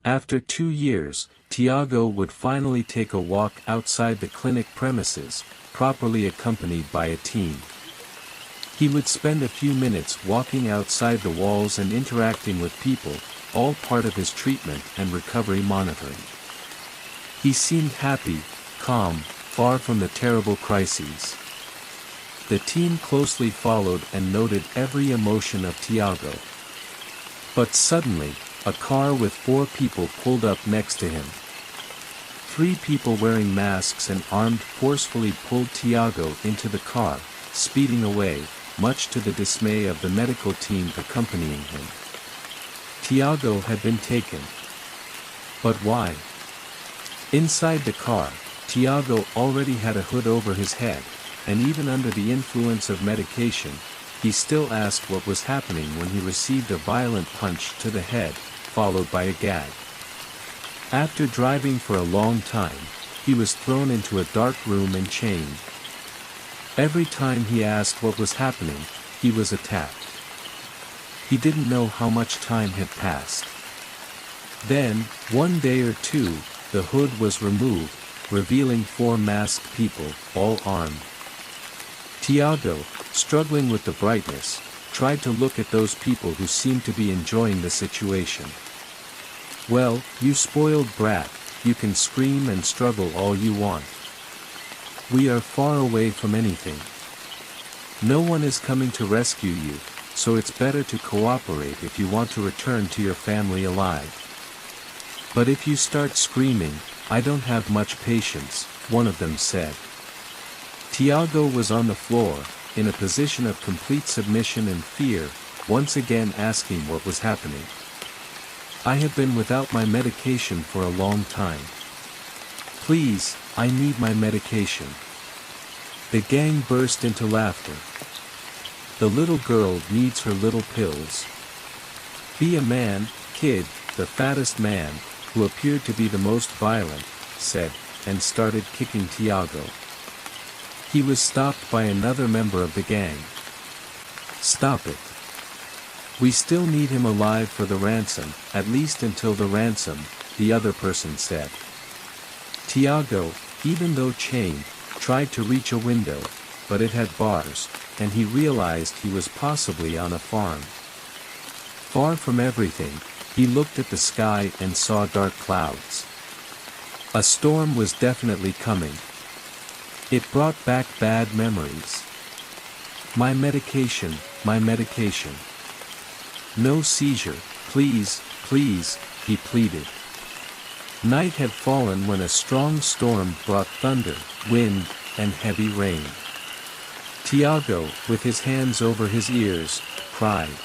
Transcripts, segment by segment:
After 2 years, Tiago would finally take a walk outside the clinic premises, properly accompanied by a team. He would spend a few minutes walking outside the walls and interacting with people, all part of his treatment and recovery monitoring. He seemed happy, calm, far from the terrible crises. The team closely followed and noted every emotion of Tiago. But suddenly, a car with 4 people pulled up next to him. 3 people wearing masks and armed forcefully pulled Tiago into the car, speeding away, much to the dismay of the medical team accompanying him. Tiago had been taken. But why? Inside the car, Tiago already had a hood over his head, and even under the influence of medication, he still asked what was happening when he received a violent punch to the head, followed by a gag. After driving for a long time, he was thrown into a dark room and chained. Every time he asked what was happening, he was attacked. He didn't know how much time had passed. Then, one day or two, the hood was removed, revealing 4 masked people, all armed. Tiago, struggling with the brightness, tried to look at those people who seemed to be enjoying the situation. Well, you spoiled brat, you can scream and struggle all you want. We are far away from anything. No one is coming to rescue you, so it's better to cooperate if you want to return to your family alive. But if you start screaming, I don't have much patience, one of them said. Tiago was on the floor, in a position of complete submission and fear, once again asking what was happening. I have been without my medication for a long time. Please, I need my medication. The gang burst into laughter. The little girl needs her little pills. Be a man, kid, the fattest man, who appeared to be the most violent, said, and started kicking Tiago. He was stopped by another member of the gang. Stop it. We still need him alive for the ransom, at least until the ransom, the other person said. Tiago, even though chained, tried to reach a window, but it had bars, and he realized he was possibly on a farm. Far from everything, he looked at the sky and saw dark clouds. A storm was definitely coming. It brought back bad memories. My medication, my medication. No seizure, please, please, he pleaded. Night had fallen when a strong storm brought thunder, wind, and heavy rain. Tiago, with his hands over his ears, cried.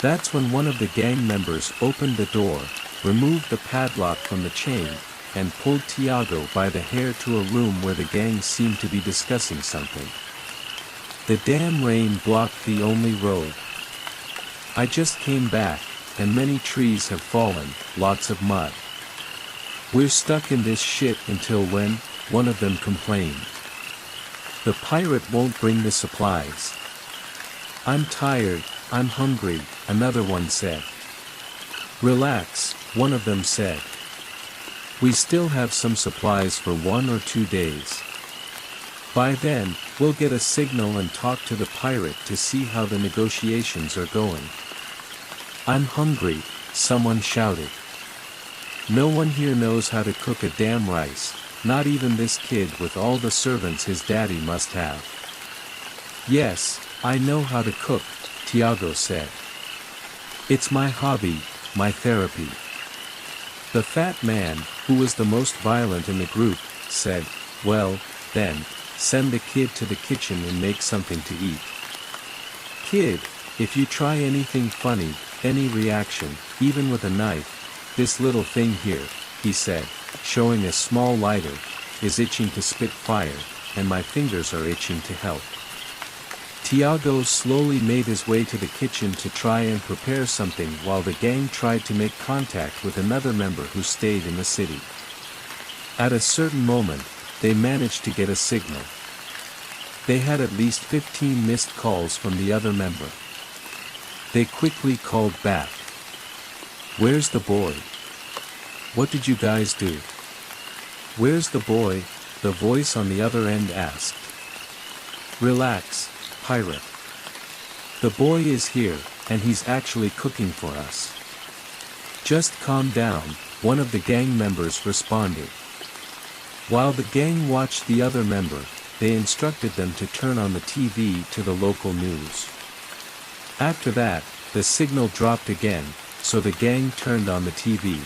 That's when one of the gang members opened the door, removed the padlock from the chain, and pulled Tiago by the hair to a room where the gang seemed to be discussing something. The damn rain blocked the only road. I just came back, and many trees have fallen, lots of mud. We're stuck in this shit until when, one of them complained. The pirate won't bring the supplies. I'm tired, I'm hungry, another one said. Relax, one of them said. We still have some supplies for 1 or 2 days. By then, we'll get a signal and talk to the pirate to see how the negotiations are going. I'm hungry, someone shouted. No one here knows how to cook a damn rice, not even this kid with all the servants his daddy must have. Yes, I know how to cook, Tiago said. It's my hobby, my therapy. The fat man, who was the most violent in the group, said, well, then, send the kid to the kitchen and make something to eat. Kid, if you try anything funny, any reaction, even with a knife, this little thing here, he said, showing a small lighter, is itching to spit fire, and my fingers are itching to help. Tiago slowly made his way to the kitchen to try and prepare something while the gang tried to make contact with another member who stayed in the city. At a certain moment, they managed to get a signal. They had at least 15 missed calls from the other member. They quickly called back. Where's the boy? What did you guys do? Where's the boy? The voice on the other end asked. Relax, pirate. The boy is here, and he's actually cooking for us. Just calm down, one of the gang members responded. While the gang watched the other member, they instructed them to turn on the TV to the local news. After that, the signal dropped again, so the gang turned on the TV.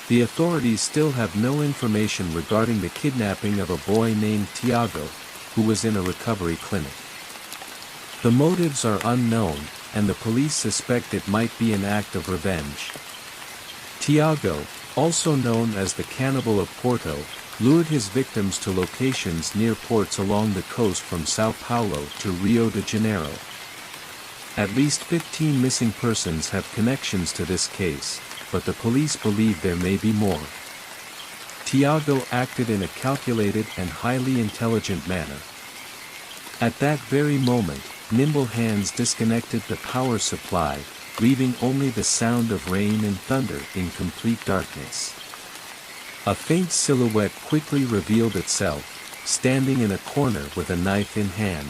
The authorities still have no information regarding the kidnapping of a boy named Tiago, who was in a recovery clinic. The motives are unknown, and the police suspect it might be an act of revenge. Tiago, also known as the Cannibal of Porto, lured his victims to locations near ports along the coast from São Paulo to Rio de Janeiro. At least 15 missing persons have connections to this case, but the police believe there may be more. Tiago acted in a calculated and highly intelligent manner. At that very moment, nimble hands disconnected the power supply, leaving only the sound of rain and thunder in complete darkness. A faint silhouette quickly revealed itself, standing in a corner with a knife in hand.